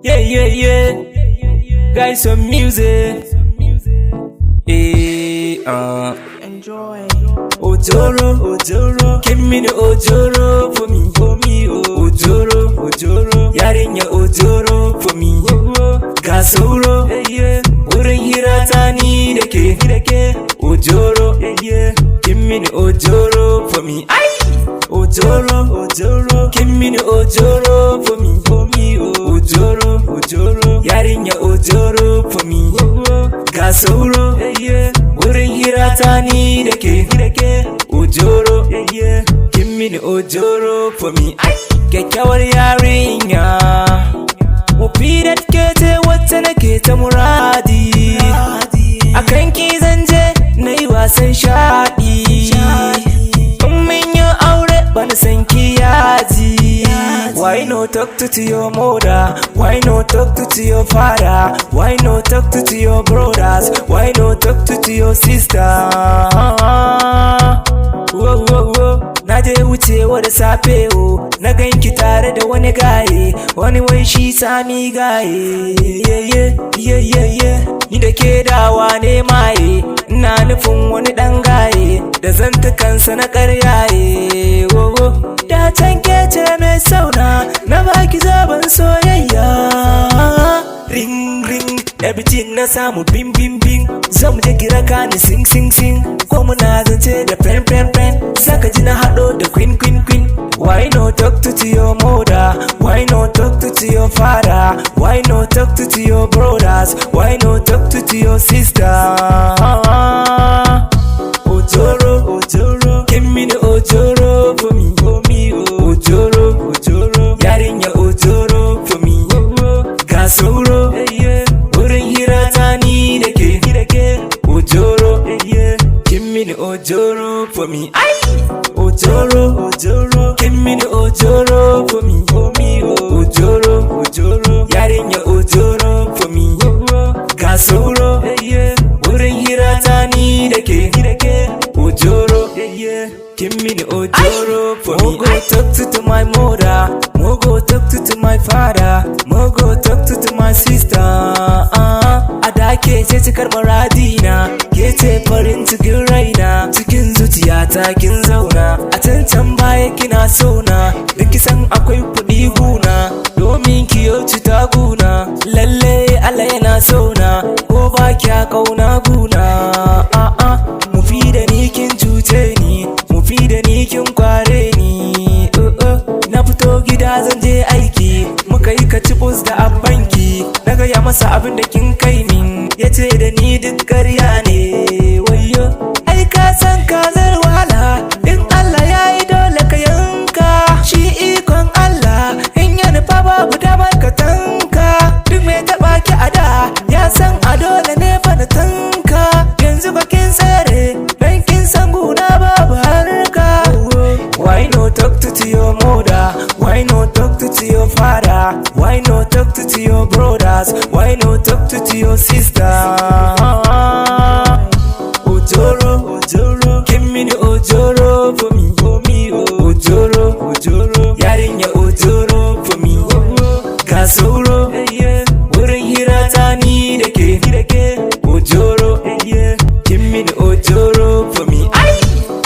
Yeah. Guys, some music. Enjoy. Ojoro. Give me the Ojoro for me. Ojoro. Yarinya Ojoro for me. Gasoro. Wurin hira ta ni da ke. Ojoro. Give me the Ojoro for me. Ojoro. Give me the Ojoro for me. Ojoro. Yarinya Ojoro for me. Gasoro. Wurin hira ta ni da ke. Ojoro. Give me the Ojoro for me. Kyakkyawar yarinya. Wafi da ke ta wata nake ta muradi. Akan ki zan je na yi wasan shaɗi. In mun yi aure bana san ki yaji. Why no talk to your mother? Why no talk to your father? Why no talk to your brothers? Why no talk to your sister? Whoa. Na je wucewa da safe na ganki tare da wani gaye, wani wai shi sami gaye. Ni da ke dawa ne maye, ina nufin wani dan gaye da zantukansa na karyaye. Da can ke ce mai sauna na baki zaben soyayya. Ring everything na samu bing zamu je kira ka ni sing ko muna zance da pen saka ji na hado da queen. Why no talk to your mother? Why no talk to your father? Why no talk to your brothers? Why no talk to your sister? Ojoro, give me the Ojoro for me. Ojoro, yarinya Ojoro for me. Gasoro, wurin hira ta ni da ke. Ojoro, give me the Ojoro for me. Ojoro, give me the Ojoro for me. Ojoro, yarinya Ojoro for me. Gasoro, wurin hira ta ni da ke. Ojoro, give me the Ojoro for me. Mogo talk to my mother, Mogo talk to my father, Mogo talk to my sister. Ada ke ce cikar muradina, ke ce farin cikin raina, cikin zuciyata kin zauna. A can baya kina sona, da kisan akwai kuɗi guna, domin ki yau ta guna. Lalle Allah yana sona, ko ba kya kauna guna. Mufi da ni kin cuce ni, mufi da ni kin kware ni. Na fito gida zan je aiki, muka yi kacibus da abbanki. Na gaya masa abin da kin kai min, ya ce da ni duk ƙarya ne. Wayyo, ai ka san kazar wahala, in Allah ya yi dole ka yanka. Shi ikon Allah, in ya nufa babu damar ka tanka. Duk mai taɓa ki a da, ya san a dole ne fa na tanka. Yanzu bakin tsere, dan kin san guna babu harka. Why no talk to your mother? Why no talk to your father? Why no talk to your brothers? Why no talk to your sister? Ojoro, give me the Ojoro for me. Ojoro, yarinya Ojoro for me. Gasoro, wurin hira ta ni da ke. Ojoro, give me the Ojoro for me.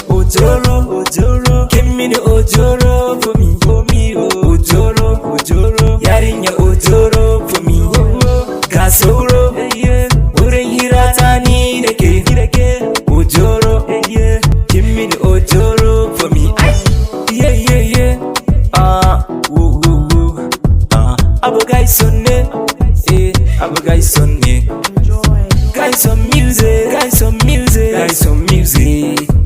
Ojoro, give me the Ojoro for me. Ojoro, yarinya Ojoro for me. Gasoro, wurin hira ta ni da ke. Ojoro, give me the Ojoro for me. Yeah. Abu guys on it. Abu guys on it. Enjoy. Guys on music.